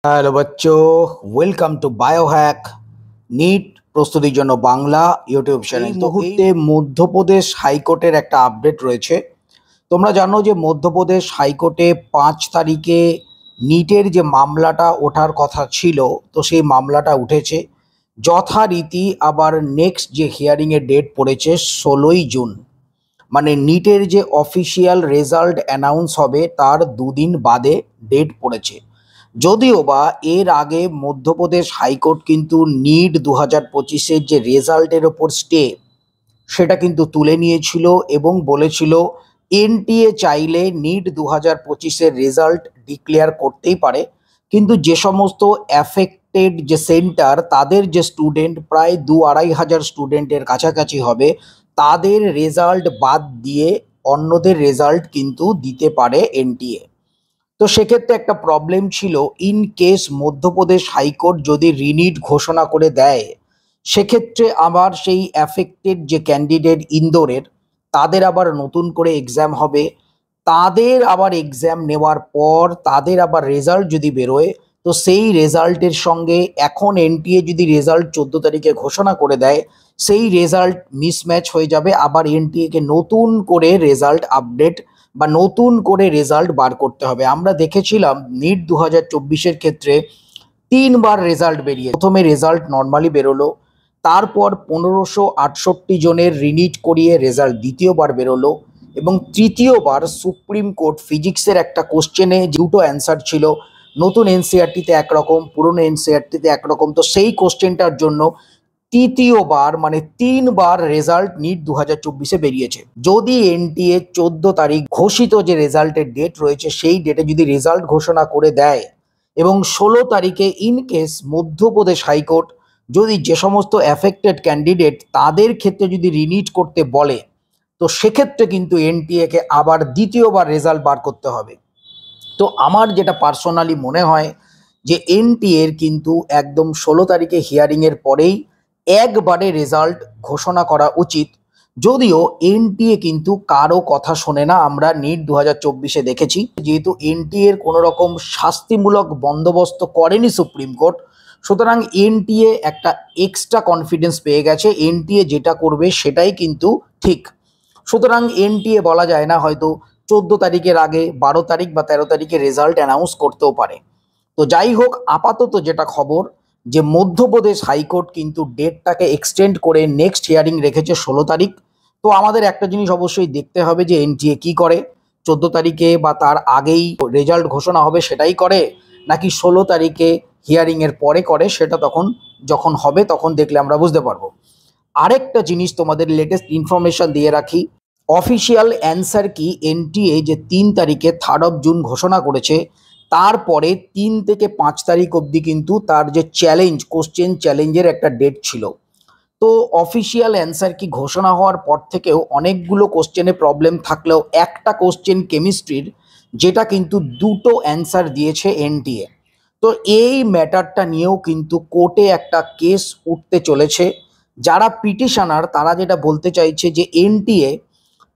Hello বাচ্চো, welcome to Biohack NEET প্রস্তুতির জন্য বাংলা ইউটিউব চ্যানেল। এই মুহূর্তে মধ্যপ্রদেশ হাইকোর্টের একটা আপডেট রয়েছে। তোমরা জানো যে মধ্যপ্রদেশ হাইকোর্টে 5 তারিখে নিটের যে মামলাটা ওঠার কথা ছিল, তো সেই মামলাটা উঠেছে যথারীতি। আবার নেক্সট যে হিয়ারিংয়ের ডেট পড়েছে 16ই জুন, মানে নিটের যে অফিসিয়াল রেজাল্ট অ্যানাউন্স হবে তার দুদিন বাদে ডেট পড়েছে। যদিও বা এর আগে মধ্যপ্রদেশ হাইকোর্ট কিন্তু নিট 2025-এর যে রেজাল্টের ওপর স্টে সেটা কিন্তু তুলে নিয়েছিল এবং বলেছিল এনটিএ চাইলে নিট 2025-এর রেজাল্ট ডিক্লেয়ার করতেই পারে, কিন্তু যে সমস্ত অ্যাফেক্টেড যে সেন্টার, তাদের যে স্টুডেন্ট প্রায় 2-2.5 হাজার স্টুডেন্টের কাছাকাছি হবে, তাদের রেজাল্ট বাদ দিয়ে অন্যদের রেজাল্ট কিন্তু দিতে পারে এনটিএ। তো সেক্ষেত্রে একটা প্রবলেম ছিল, ইন কেস মধ্যপ্রদেশ হাইকোর্ট যদি রিনিট ঘোষণা করে দেয়, সেক্ষেত্রে আবার সেই অ্যাফেক্টেড যে ক্যান্ডিডেট ইন্দোরের, তাদের আবার নতুন করে এক্সাম হবে। তাদের আবার এক্সাম নেওয়ার পর তাদের আবার রেজাল্ট যদি বেরোয়, তো সেই রেজাল্টের সঙ্গে এখন এনটিএ যদি রেজাল্ট 14 তারিখে ঘোষণা করে দেয়, সেই রেজাল্ট মিসম্যাচ হয়ে যাবে। আবার এনটিএকে নতুন করে রেজাল্ট আপডেট বা নতুন করে রেজাল্ট বার করতে হবে। আমরা দেখেছিলাম নিট 2024-এর ক্ষেত্রে 3বার রেজাল্ট বেরিয়ে, প্রথমে রেজাল্ট নর্মালি বেরোলো, তারপর 1568 জনের রিনিট করিয়ে রেজাল্ট দ্বিতীয়বার বেরোলো, এবং তৃতীয়বার সুপ্রিম কোর্ট ফিজিক্সের একটা কোশ্চেনে দুটো অ্যান্সার ছিল, নতুন এনসিআরটিতে একরকম, পুরনো এনসিআরটিতে একরকম। তো সেই কোশ্চেনটার জন্য তৃতীয়বার মানে 3বার রেজাল্ট নিট 2024-এ বেরিয়েছে। যদি এনটিএ 14 তারিখ ঘোষিত যে রেজাল্টের ডেট রয়েছে সেই ডেটে যদি রেজাল্ট ঘোষণা করে দেয়, এবং 16 তারিখে ইন কেস মধ্যপ্রদেশ হাইকোর্ট যদি যে সমস্ত অ্যাফেক্টেড ক্যান্ডিডেট তাদের ক্ষেত্রে যদি রিনিট করতে বলে, তো সেক্ষেত্রে কিন্তু এনটিএকে আবার দ্বিতীয়বার রেজাল্ট বার করতে হবে। তো আমার যেটা পার্সোনালি মনে হয় যে এনটিএর কিন্তু একদম 16 তারিখে হিয়ারিংয়ের পরেই একবারে রেজাল্ট ঘোষণা করা উচিত। যদিও এনটিএ কিন্তু কারো কথা শোনে না, আমরা নিট 2024-এ দেখেছি। যেহেতু এনটিএর কোনো রকম শাস্তিমূলক বন্দোবস্ত করেনি সুপ্রিম কোর্ট, সুতরাং এনটিএ একটা এক্সট্রা কনফিডেন্স পেয়ে গেছে, এনটিএ যেটা করবে সেটাই কিন্তু ঠিক। সুতরাং এনটিএ বলা যায় না হয়তো 14 তারিখের আগে 12 তারিখ বা 13 তারিখে রেজাল্ট অ্যানাউন্স করতেও পারে। তো যাই হোক, আপাতত যেটা খবর যে মধ্যপ্রদেশ হাইকোর্ট কিন্তু ডেটটাকে এক্সটেন্ড করে নেক্সট হিয়ারিং রেখেছে 16 তারিখ। তো আমাদের একটা জিনিস অবশ্যই দেখতে হবে যে এনটিএ কি করে, 14 তারিখে বা তার আগেই রেজাল্ট ঘোষণা হবে সেটাই করে, নাকি 16 তারিখে হিয়ারিংয়ের পরে করে, সেটা তখন যখন হবে তখন দেখলে আমরা বুঝতে পারবো। আরেকটা জিনিস তোমাদের লেটেস্ট ইনফরমেশন দিয়ে রাখি, অফিসিয়াল অ্যান্সার কি এনটিএ যে 3 তারিখে 3rd of June ঘোষণা করেছে, তারপরে 3 থেকে 5 তারিখ অবধি কিন্তু তার যে চ্যালেঞ্জ, কোশ্চেন চ্যালেঞ্জের একটা ডেট ছিল। তো অফিসিয়াল অ্যান্সার কি ঘোষণা হওয়ার পর থেকেও অনেকগুলো কোশ্চেনে প্রবলেম থাকলেও একটা কোশ্চেন কেমিস্ট্রির, যেটা কিন্তু দুটো অ্যান্সার দিয়েছে এনটিএ। তো এই ম্যাটারটা নিয়েও কিন্তু কোর্টে একটা কেস উঠতে চলেছে। যারা পিটিশনার তারা যেটা বলতে চাইছে যে এনটিএ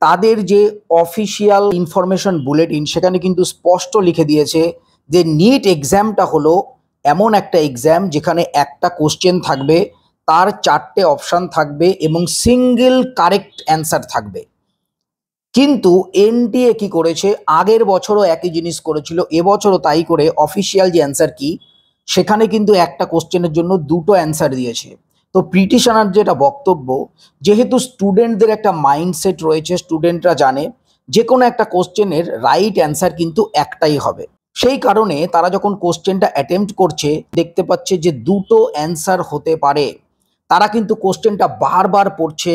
তাদের যে অফিসিয়াল ইনফরমেশন বুলেটিন সেখানে কিন্তু স্পষ্ট লিখে দিয়েছে যে নিট এক্সামটা হলো এমন একটা এক্সাম যেখানে একটা কোশ্চেন থাকবে, তার 4টে অপশান থাকবে এবং সিঙ্গেল কারেক্ট অ্যান্সার থাকবে। কিন্তু এনটিএ কি করেছে, আগের বছরও একই জিনিস করেছিল, এবছরও তাই করে অফিসিয়াল যে অ্যান্সার কি সেখানে কিন্তু একটা কোশ্চেনের জন্য দুটো অ্যান্সার দিয়েছে। তো পিটিশনার যেটা বক্তব্য, যেহেতু স্টুডেন্টদের একটা মাইন্ডসেট রয়েছে, স্টুডেন্টরা জানে যে কোনো একটা কোশ্চেনের রাইট অ্যান্সার কিন্তু একটাই হবে, সেই কারণে তারা যখন কোশ্চেনটা অ্যাটেম্প্ট করছে দেখতে পাচ্ছে যে দুটো অ্যান্সার হতে পারে, তারা কিন্তু কোশ্চেনটা বারবার পড়ছে।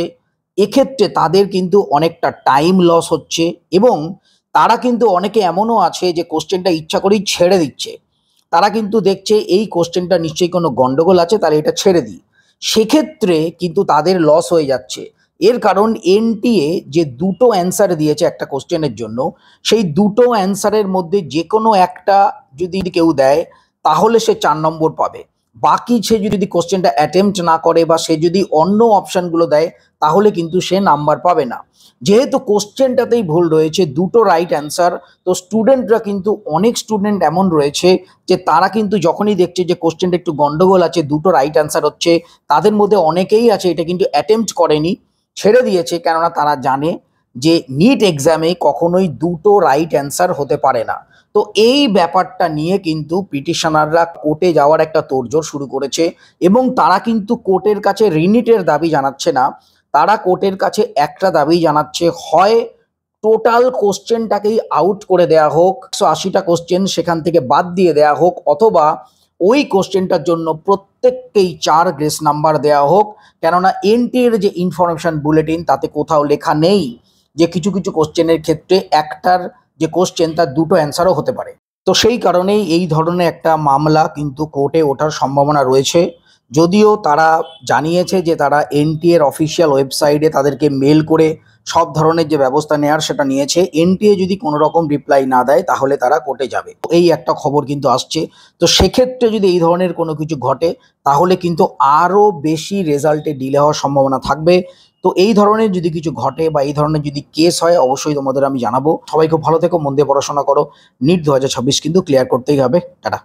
এক্ষেত্রে তাদের কিন্তু অনেকটা টাইম লস হচ্ছে, এবং তারা কিন্তু অনেকে এমনও আছে যে কোশ্চেনটা ইচ্ছা করেই ছেড়ে দিচ্ছে। তারা কিন্তু দেখছে এই কোশ্চেনটা নিশ্চয়ই কোনো গন্ডগোল আছে, তাহলে এটা ছেড়ে দিই, সেক্ষেত্রে কিন্তু তাদের লস হয়ে যাচ্ছে। এর কারণ এনটিএ যে দুটো অ্যান্সার দিয়েছে একটা কোশ্চেনের জন্য, সেই দুটো অ্যান্সারের মধ্যে যে কোনো একটা যদি কেউ দেয় তাহলে সে 4 নম্বর পাবে। বাকি সে যদি কোশ্চেনটা অ্যাটেম্প্ট না করে বা সে যদি অন্য অপশানগুলো দেয় তাহলে কিন্তু সে নাম্বার পাবে না। যেহেতু কোশ্চেনটাতেই ভুল রয়েছে, দুটো রাইট অ্যান্সার, তো স্টুডেন্টরা কিন্তু অনেক স্টুডেন্ট এমন রয়েছে যে তারা কিন্তু যখনই দেখছে যে কোশ্চেনটা একটু গন্ডগোল আছে, দুটো রাইট অ্যান্সার হচ্ছে, তাদের মধ্যে অনেকেই আছে এটা কিন্তু অ্যাটেম্প্ট করেনি, ছেড়ে দিয়েছে, কেননা তারা জানে যে নিট এক্সামে কখনোই দুটো রাইট অ্যান্সার হতে পারে না। তো এই ব্যাপারটা নিয়ে কিন্তু পিটিশনাররা কোর্টে যাওয়ার একটা তোড়জোড় শুরু করেছে এবং তারা কিন্তু কোর্টের কাছে রিনিটের দাবি জানাচ্ছে না, তারা কোর্টের কাছে একটা দাবি জানাচ্ছে, হয় টোটাল কোশ্চেনটাকেই আউট করে দেয়া হোক, 180টা কোশ্চেন সেখান থেকে বাদ দিয়ে দেয়া হোক, অথবা ওই কোশ্চেনটার জন্য প্রত্যেককেই 4 গ্রেস নাম্বার দেওয়া হোক। কেননা এনটিএর যে ইনফরমেশন বুলেটিন তাতে কোথাও লেখা নেই যে কিছু কিছু কোশ্চেনের ক্ষেত্রে একটার যে কোশ্চেন তার দুটো অ্যান্সারও হতে পারে। তো সেই কারণেই এই ধরনের একটা মামলা কিন্তু কোর্টে ওঠার সম্ভাবনা রয়েছে। যদিও তারা জানিয়েছে যে তারা এনটিএর অফিসিয়াল ওয়েবসাইটে তাদেরকে মেল করে সব ধরনের যে ব্যবস্থা নেওয়ার সেটা নিয়েছে। এনটিএ যদি কোনো রকম রিপ্লাই না দেয় তাহলে তারা কোর্টে যাবে, এই একটা খবর কিন্তু আসছে। তো সেক্ষেত্রে যদি এই ধরনের কোনো কিছু ঘটে তাহলে কিন্তু আরও বেশি রেজাল্টে ডিলে হওয়ার সম্ভাবনা থাকবে। তো এই ধরনের যদি কিছু ঘটে বা এই ধরনের যদি কেস হয় অবশ্যই তোমাদের আমি জানাবো। সবাই খুব ভালো থেকো, মন দিয়ে পড়াশোনা করো, নিট 2026 কিন্তু ক্লিয়ার করতেই হবে। টাটা।